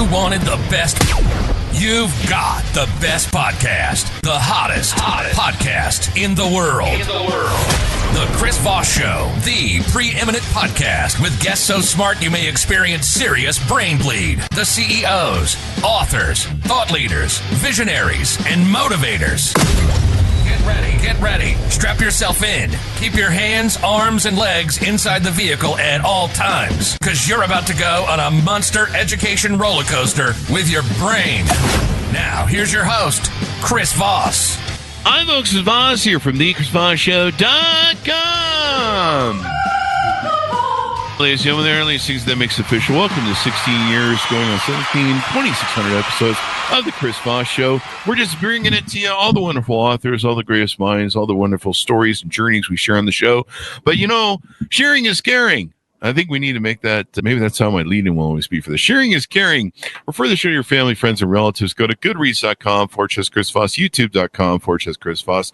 you wanted the best, you've got the best podcast. The hottest podcast in the world. The Chris Voss Show, the preeminent podcast with guests so smart you may experience serious brain bleed. The CEOs, authors, thought leaders, visionaries, and motivators. Get ready. Strap yourself in. Keep your hands, arms, and legs inside the vehicle at all times, because you're about to go on a monster education roller coaster with your brain. Now, here's your host, Chris Voss. Hi, folks. It's Voss here from thechrisvossshow.com. Ladies and gentlemen, there are these things that makes it official. Welcome to 16 years, going on 2,600 episodes of the Chris Voss Show. We're just bringing it to you, all the wonderful authors, all the greatest minds, all the wonderful stories and journeys we share on the show. But, you know, sharing is caring. I think we need to make that, maybe that's how my lead-in will always be for this. Sharing is caring. Refer the show to your family, friends, and relatives. Go to goodreads.com/Chris Voss, youtube.com/Chris Voss,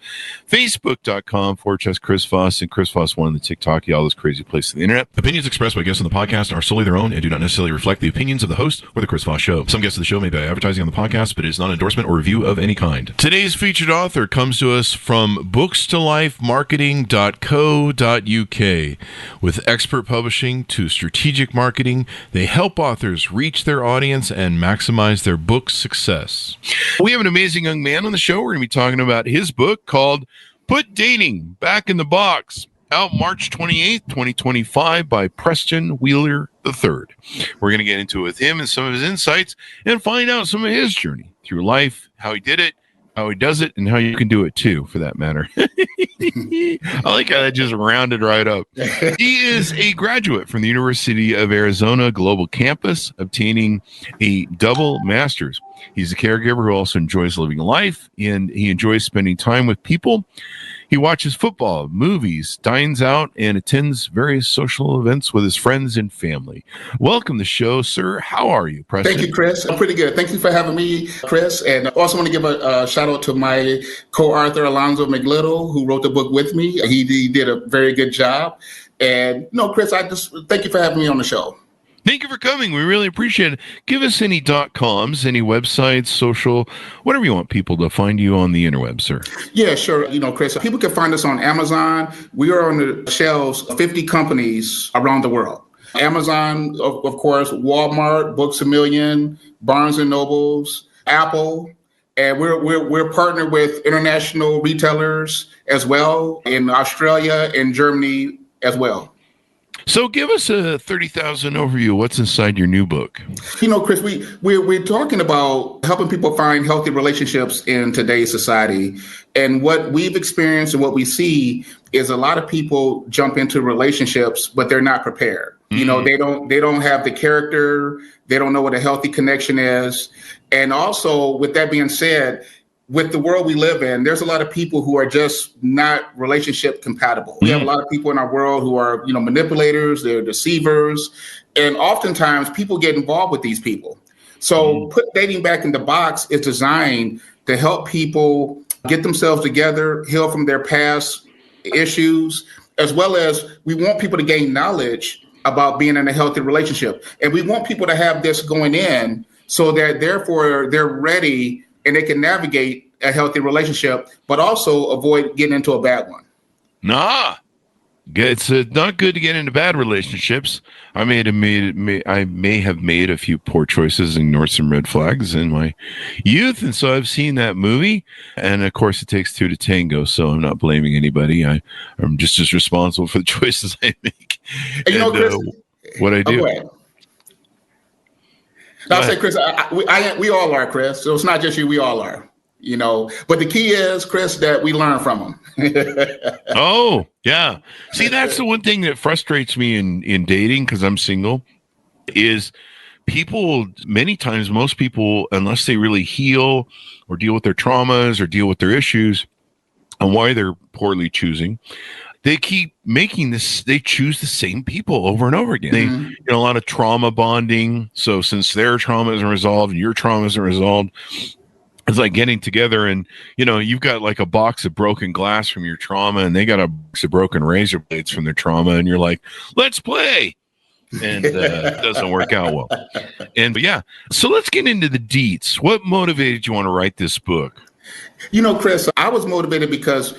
facebook.com/Chris Voss, and Chris Voss 1 on the TikTok, all those crazy places on the internet. Opinions expressed by guests on the podcast are solely their own and do not necessarily reflect the opinions of the host or the Chris Voss Show. Some guests of the show may be advertising on the podcast, but it is not an endorsement or review of any kind. Today's featured author comes to us from bookstolifemarketing.co.uk. With expert publishing to strategic marketing, they help authors reach their audience and maximize their book success. We have an amazing young man on the show. We're going to be talking about his book called Put Dating Back in the Box, out March 28th, 2025 by Preston Wheeler III. We're going to get into it with him and some of his insights and find out some of his journey through life, how he did it, how he does it, and how you can do it too, for that matter. I like how that just rounded right up. He is a graduate from the University of Arizona Global Campus, obtaining a double master's. He's a caregiver who also enjoys living life, and he enjoys spending time with people. He watches football, movies, dines out, and attends various social events with his friends and family. Welcome to the show, sir. How are you, Preston? Thank you, Chris. I'm pretty good. Thank you for having me, Chris. And I also want to give a shout out to my co-author, Alonzo Mclittle, who wrote the book with me. He did a very good job. And, Chris, I just thank you for having me on the show. Thank you for coming. We really appreciate it. Give us any .coms, any websites, social, whatever you want people to find you on the interweb, sir. Yeah, sure. Chris, people can find us on Amazon. We are on the shelves of 50 companies around the world. Amazon, of course, Walmart, Books A Million, Barnes & Nobles, Apple. And we're partnered with international retailers as well in Australia and Germany as well. So give us a 30,000 overview. What's inside your new book? Chris, we're talking about helping people find healthy relationships in today's society. And what we've experienced and what we see is a lot of people jump into relationships, but they're not prepared. Mm-hmm. They don't have the character. They don't know what a healthy connection is. And also, with that being said, with the world we live in, there's a lot of people who are just not relationship compatible. We have a lot of people in our world who are, manipulators, they're deceivers. And oftentimes people get involved with these people. So Put Dating Back in the Box is designed to help people get themselves together, heal from their past issues, as well as we want people to gain knowledge about being in a healthy relationship. And we want people to have this going in so that therefore they're ready and they can navigate a healthy relationship, but also avoid getting into a bad one. It's not good to get into bad relationships. I may have made a few poor choices and ignored some red flags in my youth, and so I've seen that movie. And of course, it takes two to tango, so I'm not blaming anybody. I'm just as responsible for the choices I make. And, Chris, what I do. I'll say, Chris, we all are, Chris. So it's not just you, we all are, But the key is, Chris, that we learn from them. Oh, yeah. See, that's the one thing that frustrates me in dating, because I'm single, is people, many times, most people, unless they really heal or deal with their traumas or deal with their issues and why they're poorly choosing, they keep making this, they choose the same people over and over again. Mm-hmm. They, a lot of trauma bonding. So since their trauma isn't resolved and your trauma isn't resolved, it's like getting together and, you've got like a box of broken glass from your trauma and they got a box of broken razor blades from their trauma. And you're like, let's play. and it doesn't work out well. But yeah, so let's get into the deets. What motivated you want to write this book? Chris, I was motivated because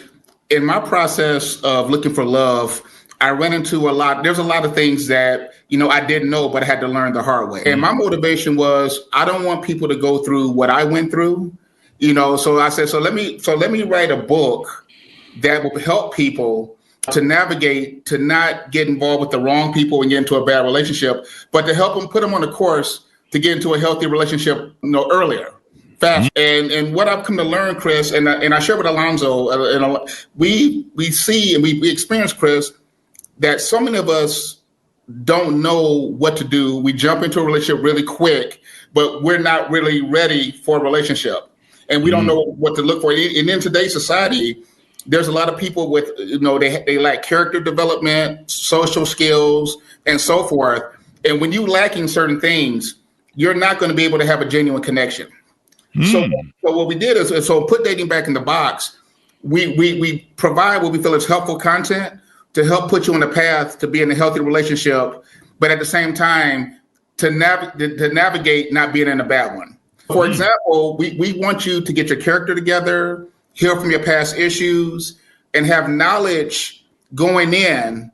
in my process of looking for love, I ran into there's a lot of things that, I didn't know, but I had to learn the hard way. And my motivation was, I don't want people to go through what I went through, so I said, so let me write a book that will help people to navigate, to not get involved with the wrong people and get into a bad relationship, but to help them, put them on a course to get into a healthy relationship, earlier. Fast. And what I've come to learn, Chris, and I share with Alonzo, and we see and we experience, Chris, that so many of us don't know what to do. We jump into a relationship really quick, but we're not really ready for a relationship, and we don't know what to look for. And in today's society, there's a lot of people with, they lack character development, social skills, and so forth. And when you lacking certain things, you're not going to be able to have a genuine connection. So what we did is, put dating back in the box. We provide what we feel is helpful content to help put you on the path to be in a healthy relationship, but at the same time to navigate not being in a bad one. For example, we want you to get your character together, heal from your past issues, and have knowledge going in.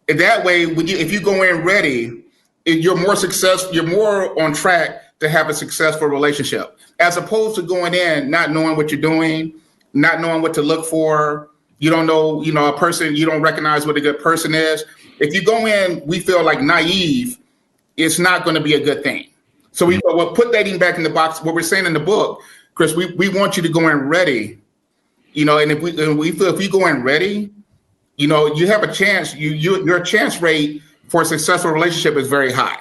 And that way, if you go in ready, you're more successful. You're more on track to have a successful relationship, as opposed to going in not knowing what you're doing, not knowing what to look for. You don't know, a person, you don't recognize what a good person is. If you go in, we feel like naive, it's not going to be a good thing. So we'll put dating back in the box. What we're saying in the book, Chris, we want you to go in ready, and if we feel if you go in ready, you have a chance. Your chance rate for a successful relationship is very high.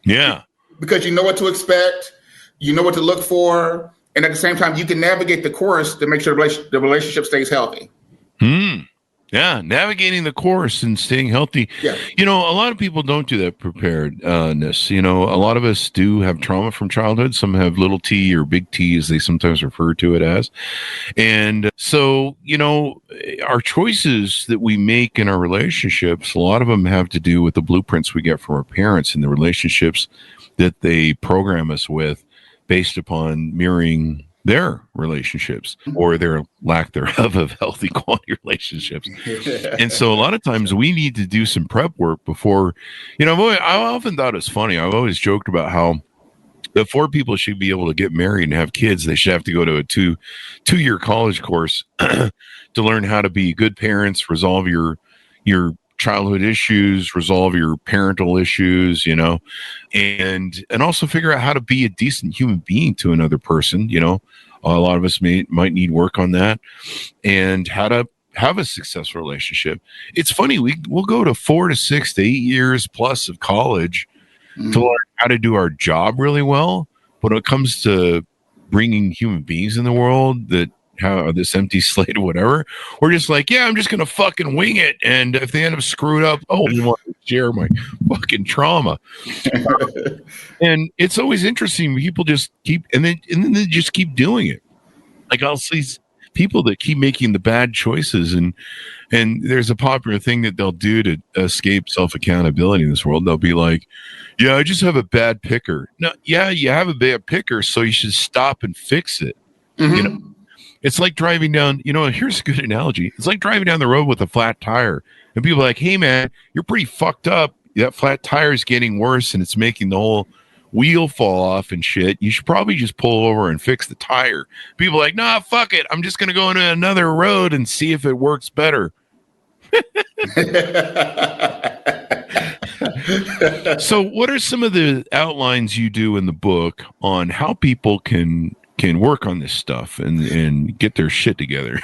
Yeah. Because you know what to expect, you know what to look for, and at the same time, you can navigate the course to make sure the relationship stays healthy. Yeah, navigating the course and staying healthy. Yeah. A lot of people don't do that preparedness. A lot of us do have trauma from childhood. Some have little T or big T, as they sometimes refer to it as. And so, our choices that we make in our relationships, a lot of them have to do with the blueprints we get from our parents and the relationships that they program us with based upon mirroring their relationships or their lack thereof of healthy quality relationships. And so a lot of times we need to do some prep work before, I often thought it's funny. I've always joked about how before people should be able to get married and have kids, they should have to go to a two-year college course to learn how to be good parents, resolve your childhood issues, resolve your parental issues, and also figure out how to be a decent human being to another person. A lot of us might need work on that, and how to have a successful relationship. It's funny, we'll go to 4 to 6 to 8 years plus of college to learn how to do our job really well. But when it comes to bringing human beings in the world that have this empty slate or whatever, we're just like, yeah, I'm just going to fucking wing it. And if they end up screwed up, I didn't want to share my fucking trauma. And it's always interesting. People just keep, and then they just keep doing it. Like I'll see people that keep making the bad choices, and there's a popular thing that they'll do to escape self-accountability in this world. They'll be like, yeah, I just have a bad picker. No, yeah, you have a bad picker, so you should stop and fix it. It's like driving down, here's a good analogy. It's like driving down the road with a flat tire, and people are like, hey man, you're pretty fucked up. That flat tire is getting worse and it's making the whole wheel fall off and shit. You should probably just pull over and fix the tire. People are like, nah, fuck it. I'm just going to go into another road and see if it works better. So what are some of the outlines you do in the book on how people can work on this stuff and get their shit together?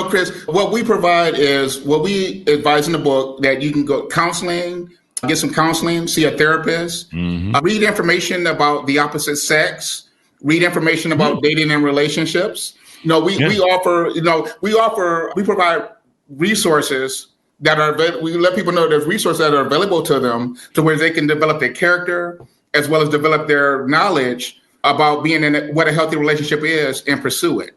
Chris, what we provide is what we advise in the book, that you can go counseling, get some counseling, see a therapist, read information about the opposite sex, read information about dating and relationships. We provide resources that are available. We let people know there's resources that are available to them to where they can develop their character as well as develop their knowledge about being in what a healthy relationship is and pursue it.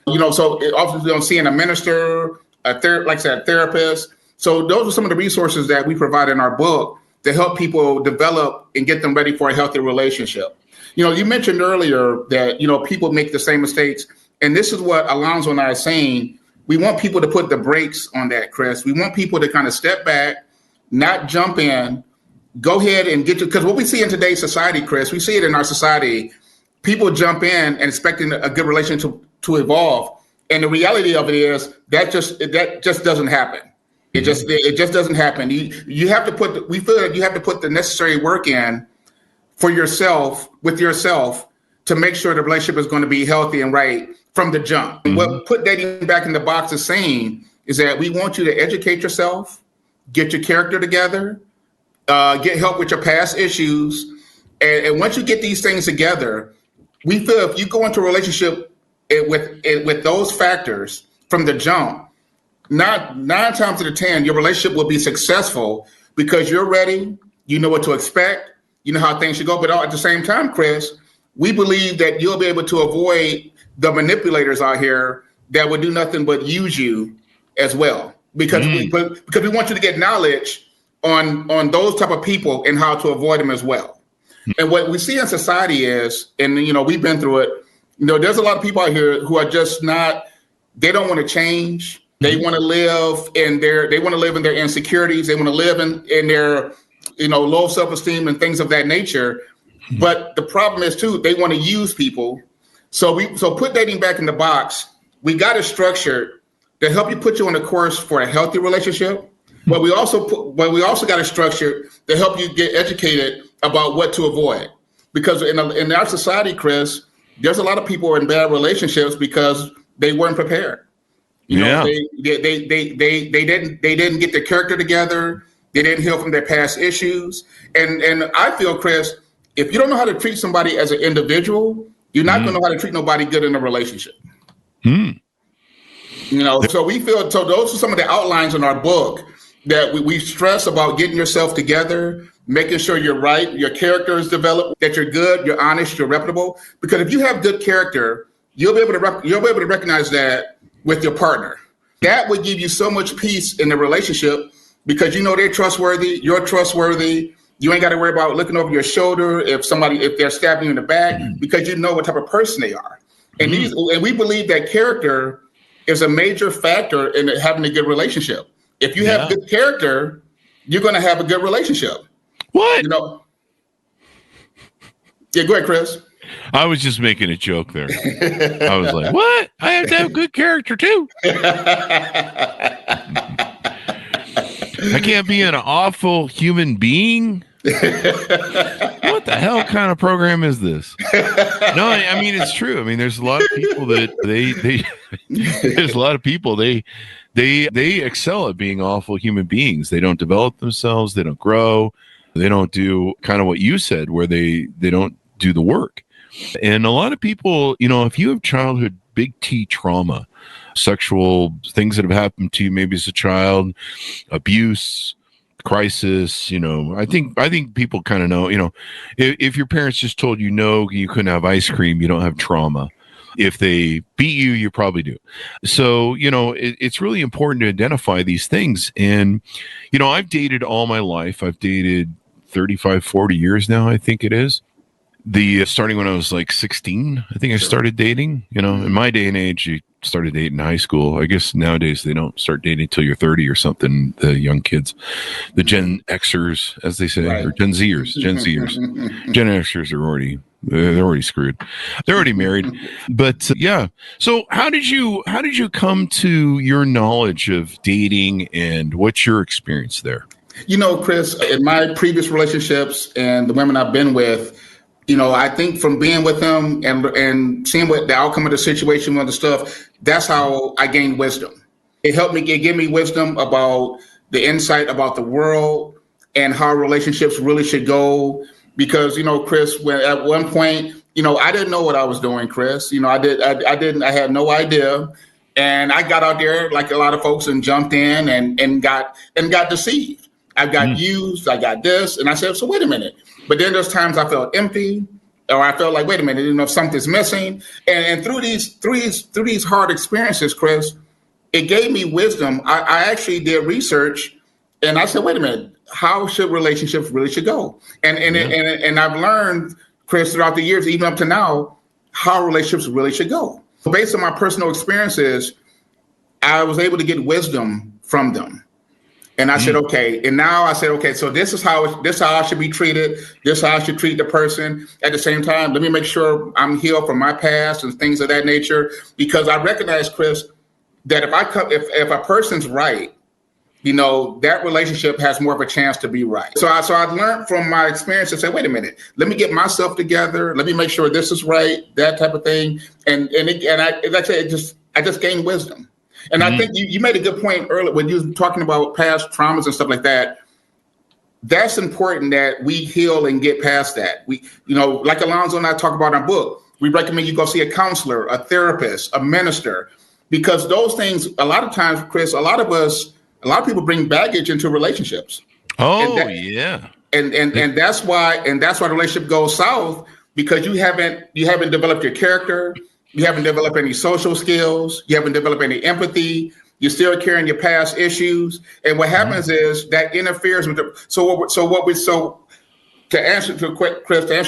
So often seeing a minister, a therapist, So those are some of the resources that we provide in our book to help people develop and get them ready for a healthy relationship. You mentioned earlier that, people make the same mistakes. And this is what Alonzo and I are saying. We want people to put the brakes on that, Chris. We want people to kind of step back, not jump in, go ahead and because what we see in today's society, Chris, we see it in our society. People jump in and expecting a good relationship to evolve. And the reality of it is that just doesn't happen. It just doesn't happen. You have to we feel that you have to put the necessary work in for yourself, with yourself, to make sure the relationship is going to be healthy and right from the jump. Mm-hmm. What put dating back in the box is saying is that we want you to educate yourself, get your character together, get help with your past issues. And once you get these things together, we feel if you go into a relationship with those factors from the jump, not 9 times out of 10, your relationship will be successful because you're ready. You know what to expect. You know how things should go. But at the same time, Chris, we believe that you'll be able to avoid the manipulators out here that would do nothing but use you as well. Because we want you to get knowledge on those type of people and how to avoid them as well. And what we see in society is, and we've been through it, there's a lot of people out here who are just not, they don't want to change. They want to live in their insecurities. They want to live in their, low self-esteem and things of that nature. But the problem is too, they want to use people. So put dating back in the box. We got it structured to help you put you on a course for a healthy relationship. But we also got it structured to help you get educated about what to avoid. Because in our society, Chris, there's a lot of people in bad relationships because they weren't prepared. They didn't get their character together. They didn't heal from their past issues. And I feel, Chris, if you don't know how to treat somebody as an individual, you're not going to know how to treat nobody good in a relationship. So we feel, so those are some of the outlines in our book that we stress about getting yourself together, making sure you're right, your character is developed, that you're good, you're honest, you're reputable. Because if you have good character, you'll be able to recognize that with your partner. That would give you so much peace in the relationship because they're trustworthy, you're trustworthy. You ain't got to worry about looking over your shoulder if they're stabbing you in the back because you know what type of person they are. And we believe that character is a major factor in having a good relationship. If you have good character, you're going to have a good relationship. What? Yeah, go ahead, Chris. I was just making a joke there. I was like, what? I have to have good character too. I can't be an awful human being. What the hell kind of program is this? No, I mean, it's true. I mean, there's a lot of people that they excel at being awful human beings. They don't develop themselves. They don't grow. They don't do kind of what you said, where they don't do the work. And a lot of people, if you have childhood big T trauma, sexual things that have happened to you, maybe as a child, abuse, crisis, I think people kind of know, if your parents just told you no, you couldn't have ice cream, you don't have trauma. If they beat you, you probably do. So, it's really important to identify these things. And, I've dated all my life. I've dated 35, 40 years now, I think it is. Starting when I was like 16, I think I started dating. In my day and age, you started dating in high school. I guess nowadays they don't start dating until you're 30 or something. The young kids, the Gen Xers, as they say, right. Or Gen Zers. Gen Xers are already screwed. They're already married. But yeah. So how did you come to your knowledge of dating, and what's your experience there? Chris, in my previous relationships and the women I've been with, I think from being with them and seeing what the outcome of the situation and the stuff, that's how I gained wisdom. It gave me wisdom about the insight about the world and how relationships really should go. Because, Chris, when at one point, I didn't know what I was doing, Chris. I had no idea. And I got out there like a lot of folks and jumped in and got deceived. I got used, I got this. And I said, so wait a minute. But then there's times I felt empty, or I felt like, wait a minute, something's missing. And through these hard experiences, Chris, it gave me wisdom. I actually did research, and I said, wait a minute, how should relationships really should go? And I've learned, Chris, throughout the years, even up to now, how relationships really should go. Based on my personal experiences, I was able to get wisdom from them. And I said, okay. And now I said, okay, so this is how I should be treated. This is how I should treat the person. At the same time, let me make sure I'm healed from my past and things of that nature. Because I recognize, Chris, that if a person's right, that relationship has more of a chance to be right. So I learned from my experience to say, wait a minute, let me get myself together. Let me make sure this is right, that type of thing. And I just gained wisdom. And I think you made a good point earlier when you were talking about past traumas and stuff like that. That's important that we heal and get past that. We, like Alonzo and I talk about in our book, we recommend you go see a counselor, a therapist, a minister, because those things, a lot of times, Chris, a lot of people bring baggage into relationships. Oh, and that's why the relationship goes south, because you haven't developed your character. You haven't developed any social skills. You haven't developed any empathy. You're still carrying your past issues. And what happens is that interferes with to answer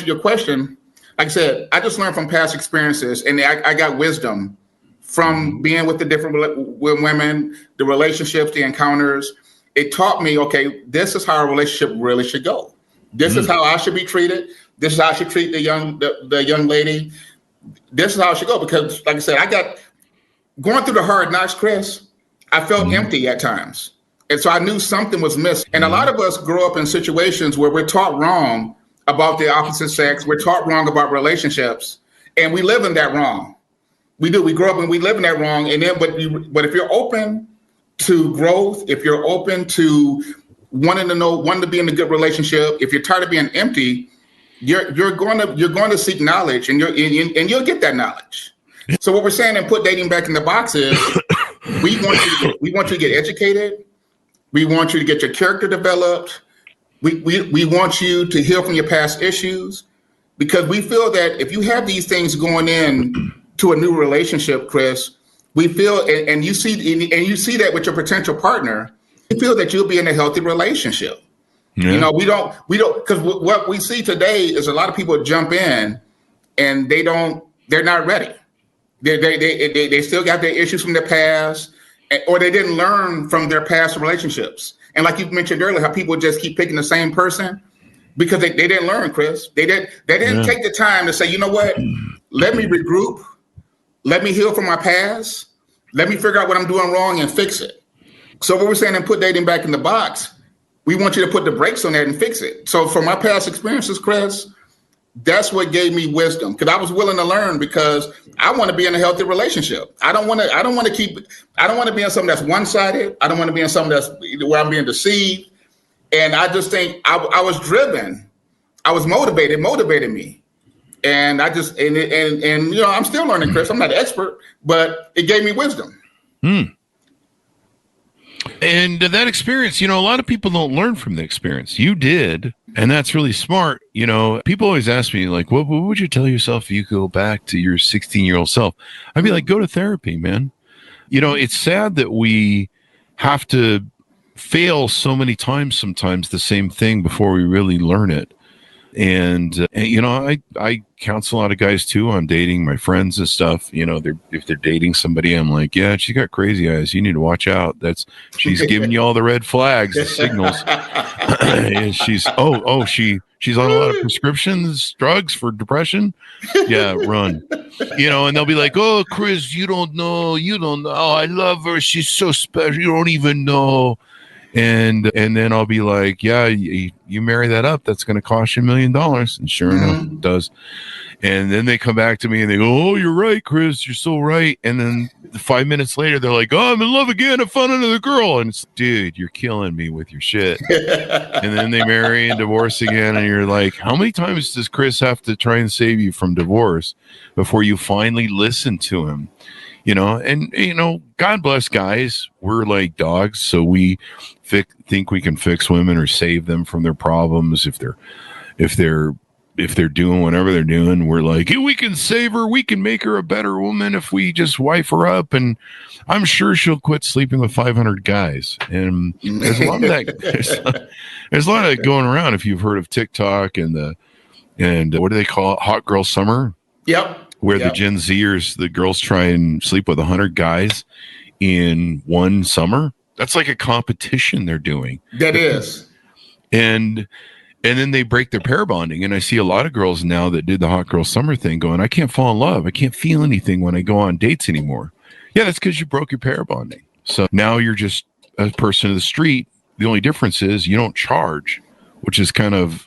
your question, like I said, I just learned from past experiences, and I got wisdom from being with the different women, the relationships, the encounters. It taught me, okay, this is how a relationship really should go. This is how I should be treated. This is how I should treat the young lady. This is how it should go, because, like I said, I got going through the hard knocks, Chris. I felt empty at times. And so I knew something was missing. And a lot of us grow up in situations where we're taught wrong about the opposite sex. We're taught wrong about relationships, and we live in that wrong. We do. We grow up and we live in that wrong. And then, but if you're open to growth, if you're open to wanting to be in a good relationship, if you're tired of being empty, you're going to seek knowledge, and you'll get that knowledge. So what we're saying and put dating back in the box is we want you to get educated. We want you to get your character developed. We want you to heal from your past issues, because we feel that if you have these things going in to a new relationship, Chris, we feel, and you see that with your potential partner, we feel that you'll be in a healthy relationship. Yeah. We don't, because what we see today is a lot of people jump in and they're not ready. They still got their issues from their past, or they didn't learn from their past relationships. And like you mentioned earlier, how people just keep picking the same person because they didn't learn, Chris. They didn't take the time to say, you know what, let me regroup. Let me heal from my past. Let me figure out what I'm doing wrong and fix it. So what we're saying and put dating back in the box, we want you to put the brakes on that and fix it. So from my past experiences, Chris, that's what gave me wisdom, because I was willing to learn, because I want to be in a healthy relationship. I don't want to be in something that's one-sided. I don't want to be in something that's where I'm being deceived. And I just think I was driven. I was motivated me. And I just, and I'm still learning, Chris. I'm not an expert, but it gave me wisdom. And that experience, a lot of people don't learn from the experience. You did, and that's really smart. People always ask me, like, what would you tell yourself if you go back to your 16-year-old self? I'd be like, go to therapy, man. It's sad that we have to fail so many times, sometimes the same thing before we really learn it. And I counsel a lot of guys too on dating, my friends and stuff. If they're dating somebody, I'm like, yeah, she's got crazy eyes. You need to watch out. She's giving you all the red flags, the signals. And she's on a lot of prescriptions, drugs for depression. Yeah, run. And they'll be like, oh, Chris, you don't know. Oh, I love her. She's so special. You don't even know. And then I'll be like, yeah, you marry that up, that's going to cost you $1 million. And sure enough, it does. And then they come back to me and they go, oh, you're right, Chris, you're so right. And then 5 minutes later, they're like, oh, I'm in love again. I found another girl. And it's, dude, you're killing me with your shit. And then they marry and divorce again. And you're like, how many times does Chris have to try and save you from divorce before you finally listen to him? God bless guys. We're like dogs. So we think we can fix women or save them from their problems if they're if they're doing whatever they're doing, we're like, hey, we can save her. We can make her a better woman if we just wife her up. And I'm sure she'll quit sleeping with 500 guys. And there's a lot of that. There's a lot of that going around. If you've heard of TikTok and what do they call it? Hot Girl Summer. Yep. Where the Gen Zers, the girls try and sleep with 100 guys in one summer. That's like a competition they're doing. That is. And then they break their pair bonding. And I see a lot of girls now that did the hot girl summer thing going, I can't fall in love. I can't feel anything when I go on dates anymore. Yeah, that's because you broke your pair bonding. So now you're just a person of the street. The only difference is you don't charge, which is kind of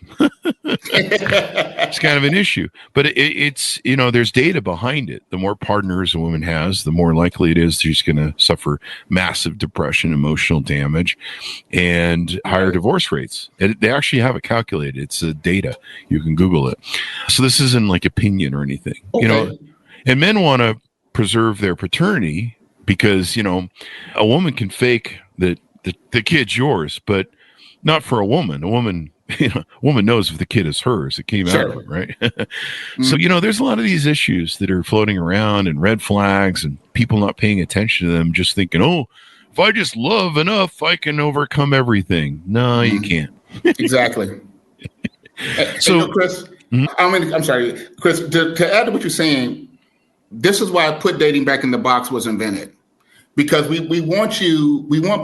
it's kind of an issue. But it's there's data behind it. The more partners a woman has, the more likely it is she's going to suffer massive depression, emotional damage, and higher divorce rates. They actually have it calculated. It's data. You can Google it. So this isn't like opinion or anything. Okay. And men want to preserve their paternity because a woman can fake that the kid's yours, but not for a woman. A woman knows if the kid is hers. It came out of it, right? So, there's a lot of these issues that are floating around and red flags and people not paying attention to them, just thinking, oh, if I just love enough, I can overcome everything. No, you can't. Exactly. So, Chris, I'm sorry, Chris, to add to what you're saying, this is why Put Dating Back in the Box was invented. Because we want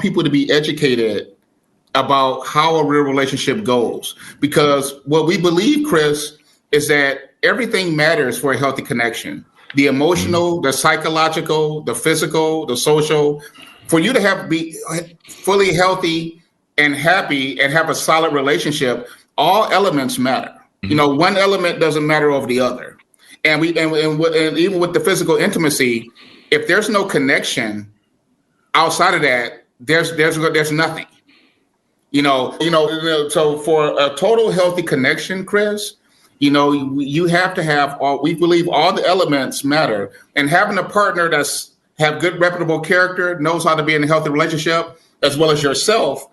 people to be educated about how a real relationship goes. Because what we believe, Chris, is that everything matters for a healthy connection. The emotional, the psychological, the physical, the social. For you to be fully healthy and happy and have a solid relationship, all elements matter. One element doesn't matter over the other. And even with the physical intimacy, if there's no connection outside of that, there's nothing. So for a total healthy connection, Chris, you have to have we believe all the elements matter, and having a partner that's have good, reputable character, knows how to be in a healthy relationship, as well as yourself,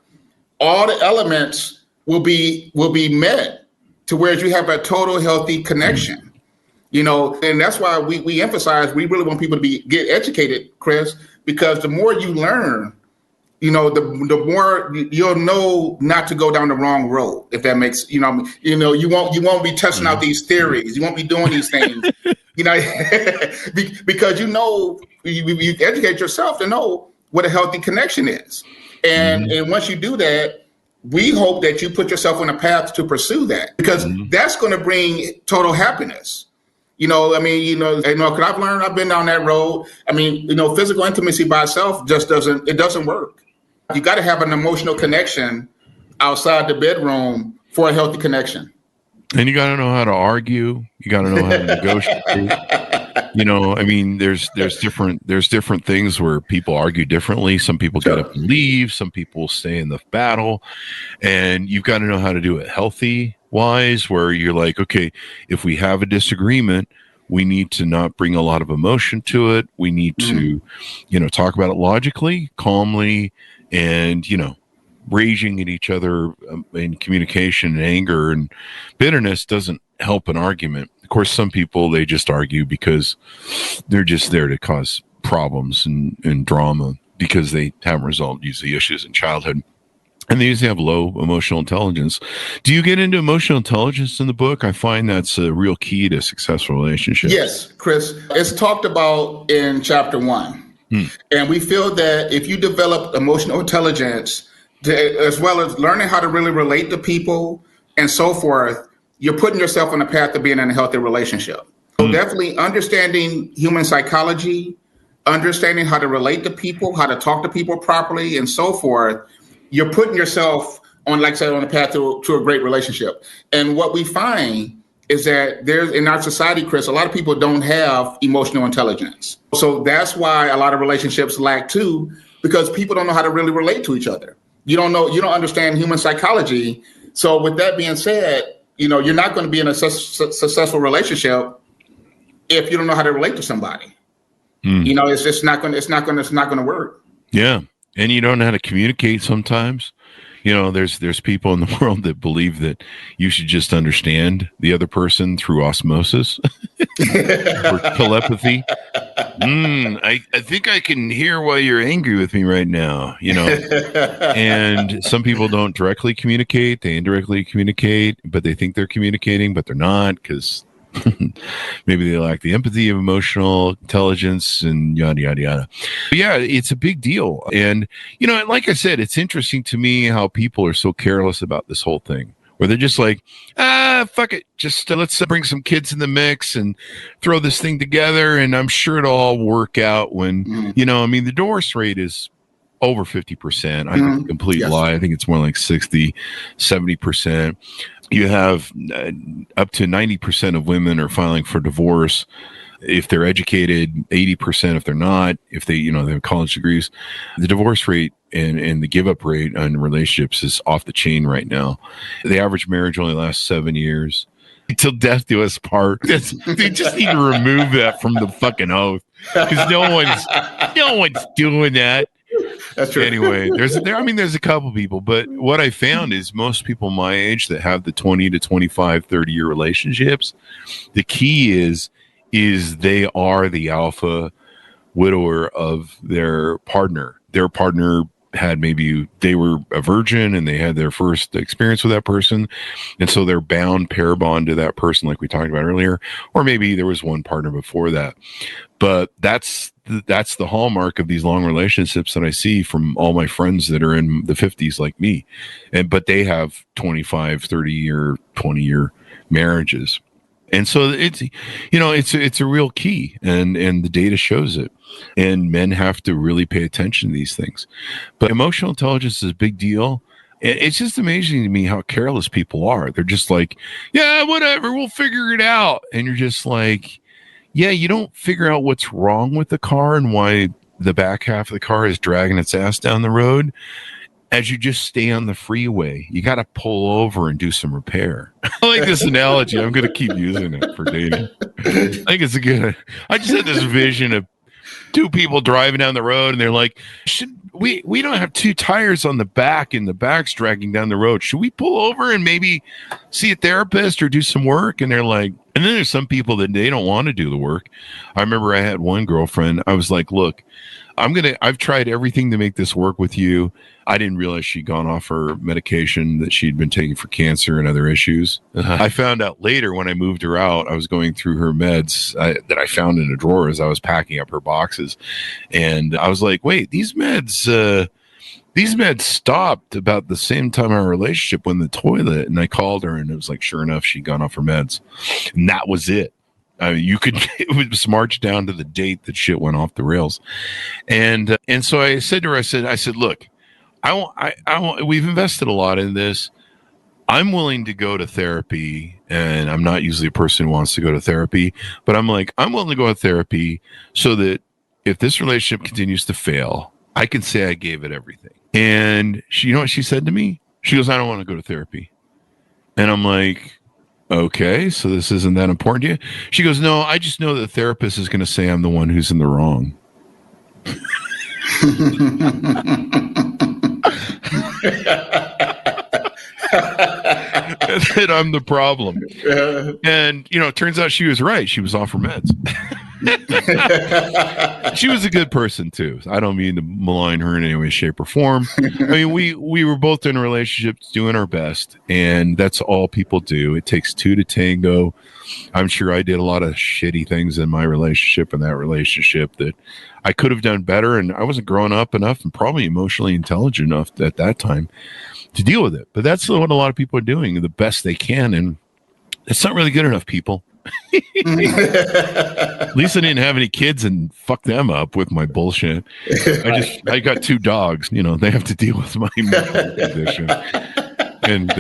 all the elements will be met to where you have a total healthy connection. And that's why we emphasize, we really want people to get educated, Chris, because the more you learn, the more you'll know not to go down the wrong road. If that makes, you won't be testing out these theories. You won't be doing these things, because you educate yourself to know what a healthy connection is. And once you do that, we hope that you put yourself on a path to pursue that, because that's going to bring total happiness. Because I've learned, I've been down that road. Physical intimacy by itself just doesn't work. You got to have an emotional connection outside the bedroom for a healthy connection. And you got to know how to argue. You got to know how to negotiate. There's different things where people argue differently. Some people get up and leave. Some people stay in the battle. And you've got to know how to do it healthy wise, where you're like, okay, if we have a disagreement, we need to not bring a lot of emotion to it. We need to, talk about it logically, calmly, and, raging at each other in communication and anger and bitterness doesn't help an argument. Of course, some people, they just argue because they're just there to cause problems and drama because they haven't resolved usually issues in childhood. And they usually have low emotional intelligence. Do you get into emotional intelligence in the book? I find that's a real key to successful relationships. Yes, Chris. It's talked about in chapter 1. And we feel that if you develop emotional intelligence, as well as learning how to really relate to people and so forth, you're putting yourself on a path to being in a healthy relationship. So definitely understanding human psychology, understanding how to relate to people, how to talk to people properly, and so forth. You're putting yourself on, like I said, on a path to a great relationship. And what we find is that there's, in our society, Chris, a lot of people don't have emotional intelligence. So that's why a lot of relationships lack too, because people don't know how to really relate to each other. You don't understand human psychology. So with that being said, you're not going to be in a successful relationship if you don't know how to relate to somebody. It's not going to work. Yeah. And you don't know how to communicate sometimes. There's people in the world that believe that you should just understand the other person through osmosis or telepathy. I think I can hear why you're angry with me right now, And some people don't directly communicate; they indirectly communicate, but they think they're communicating, but they're not, because maybe they lack the empathy of emotional intelligence and yada, yada, yada. But yeah, it's a big deal. And, like I said, it's interesting to me how people are so careless about this whole thing, where they're just like, fuck it. Just let's bring some kids in the mix and throw this thing together. And I'm sure it'll all work out when, the divorce rate is over 50%. I think it's a complete lie. I think it's more like 60, 70%. You have up to 90% of women are filing for divorce. If they're educated, 80% if they're not, if they have college degrees. The divorce rate and the give up rate on relationships is off the chain right now. The average marriage only lasts 7 years. Until death do us part. They just need to remove that from the fucking oath, because no one's doing that. That's true. Anyway, there's a couple people, but what I found is most people my age that have the 20 to 25, 30-year relationships, the key is they are the alpha widower of their partner. Their partner they were a virgin and they had their first experience with that person. And so they're pair bond to that person, like we talked about earlier, or maybe there was one partner before that. But that's the hallmark of these long relationships that I see from all my friends that are in the 50s like me. But they have 25, 30-year, 20-year marriages. And so it's a real key, and the data shows it. And men have to really pay attention to these things. But emotional intelligence is a big deal. It's just amazing to me how careless people are. They're just like, yeah, whatever, we'll figure it out. And you're just like, yeah, you don't figure out what's wrong with the car and why the back half of the car is dragging its ass down the road. As you just stay on the freeway, you got to pull over and do some repair. I like this analogy. I'm going to keep using it for dating. I think it's I just had this vision of two people driving down the road, and they're like, we don't have two tires on the back, and the back's dragging down the road. Should we pull over and maybe see a therapist or do some work? And they're like, and then there's some people that they don't want to do the work. I remember I had one girlfriend. I was like, look, I've tried everything to make this work with you. I didn't realize she'd gone off her medication that she'd been taking for cancer and other issues. I found out later when I moved her out, I was going through her meds that I found in a drawer as I was packing up her boxes. And I was like, wait, these meds stopped about the same time our relationship went in the toilet. And I called her, and it was like, sure enough, she'd gone off her meds. And that was it. I mean, it was marched down to the date that shit went off the rails. And so I said to her, I said, look, we've invested a lot in this. I'm willing to go to therapy, and I'm not usually a person who wants to go to therapy, but I'm willing to go to therapy so that if this relationship continues to fail, I can say I gave it everything. And you know what she said to me? She goes, I don't want to go to therapy. And I'm like, okay, so this isn't that important to you? She goes, no, I just know that the therapist is going to say I'm the one who's in the wrong. That I'm the problem. And, it turns out she was right. She was off her meds. She was a good person, too. I don't mean to malign her in any way, shape, or form. I mean, we were both in a relationship doing our best, and that's all people do. It takes two to tango. I'm sure I did a lot of shitty things in my relationship and that relationship that I could have done better, and I wasn't growing up enough and probably emotionally intelligent enough at that time to deal with it. But that's what a lot of people are doing, the best they can, and it's not really good enough, people. At least I didn't have any kids and fuck them up with my bullshit. I got two dogs, they have to deal with my medical condition. And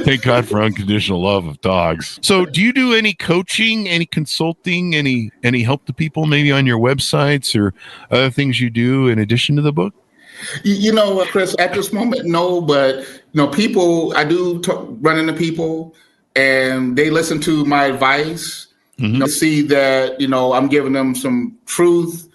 thank God for unconditional love of dogs. So do you do any coaching, any consulting, any help to people maybe on your websites or other things you do in addition to the book? Chris, at this moment, no, but people, I do run into people and they listen to my advice, see that, I'm giving them some truth,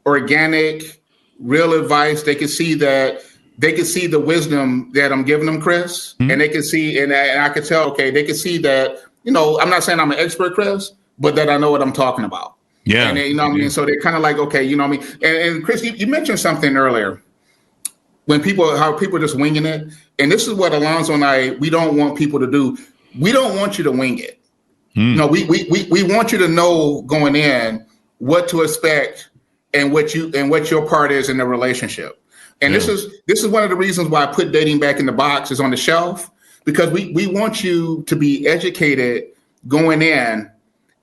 organic, real advice. They can see that they can see the wisdom that I'm giving them, Chris, and they can see, and I could tell, okay, they can see that, I'm not saying I'm an expert, Chris, but that I know what I'm talking about. Yeah. And they, what I mean? So they're kind of like, okay, what I mean? And Chris, you mentioned something earlier how people are just winging it. And this is what Alonzo and we don't want people to do. We don't want you to wing it. No, we want you to know going in what to expect and what your part is in the relationship. And this is one of the reasons why I put dating back in the box is on the shelf, because we want you to be educated going in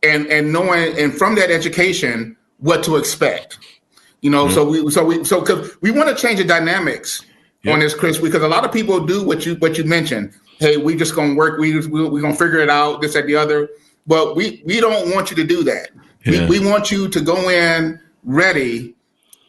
and knowing, and from that education, what to expect. So because we want to change the dynamics on this, Chris, because a lot of people do what you mentioned. Hey, we just gonna work. We're gonna figure it out. This, that, the other. But we don't want you to do that. Yeah. We want you to go in ready,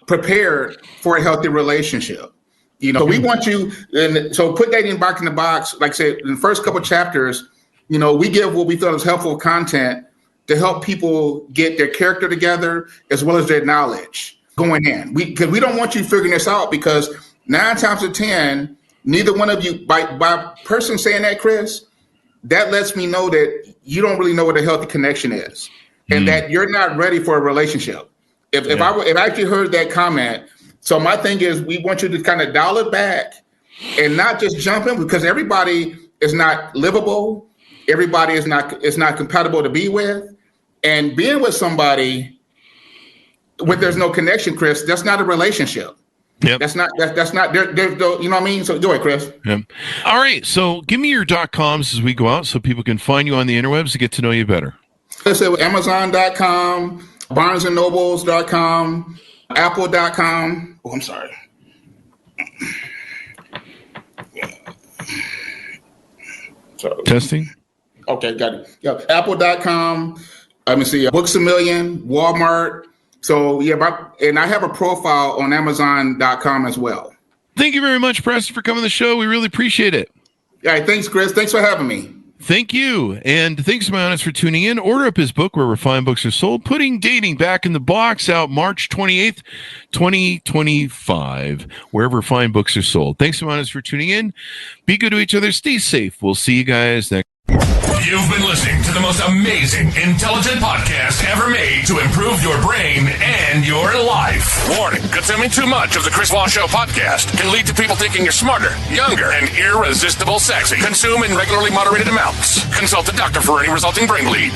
prepared for a healthy relationship. So we want you, and so put dating back in the box. Like I said, in the first couple of chapters, we give what we thought was helpful content to help people get their character together as well as their knowledge going in. Because we don't want you figuring this out, because 9 times out of 10, neither one of you, by person saying that, Chris, that lets me know that you don't really know what a healthy connection is, and that you're not ready for a relationship. If I actually heard that comment, so my thing is, we want you to kind of dial it back and not just jump in, because everybody is not livable. Everybody is not compatible to be with, and being with somebody when there's no connection, Chris, that's not a relationship. Yep. That's not there's no, what I mean? So go ahead, Chris. Yep. All right. So give me your .coms as we go out so people can find you on the interwebs to get to know you better. Let's say Amazon.com, BarnesandNobles.com, Apple.com. Oh, I'm sorry. Testing. Okay, got it. Yeah, Apple.com. Let me see. Books A Million, Walmart. So, and I have a profile on Amazon.com as well. Thank you very much, Preston, for coming to the show. We really appreciate it. All right, thanks, Chris. Thanks for having me. Thank you. And thanks to my audience for tuning in. Order up his book, Where Refined Books Are Sold, Putting Dating Back in the Box, out March 28th, 2025, wherever fine books are sold. Thanks to my audience for tuning in. Be good to each other. Stay safe. We'll see you guys next. You've been listening to the most amazing, intelligent podcast ever made to improve your brain and your life. Warning, consuming too much of the Chris Voss Show podcast can lead to people thinking you're smarter, younger, and irresistible sexy. Consume in regularly moderated amounts. Consult a doctor for any resulting brain bleed.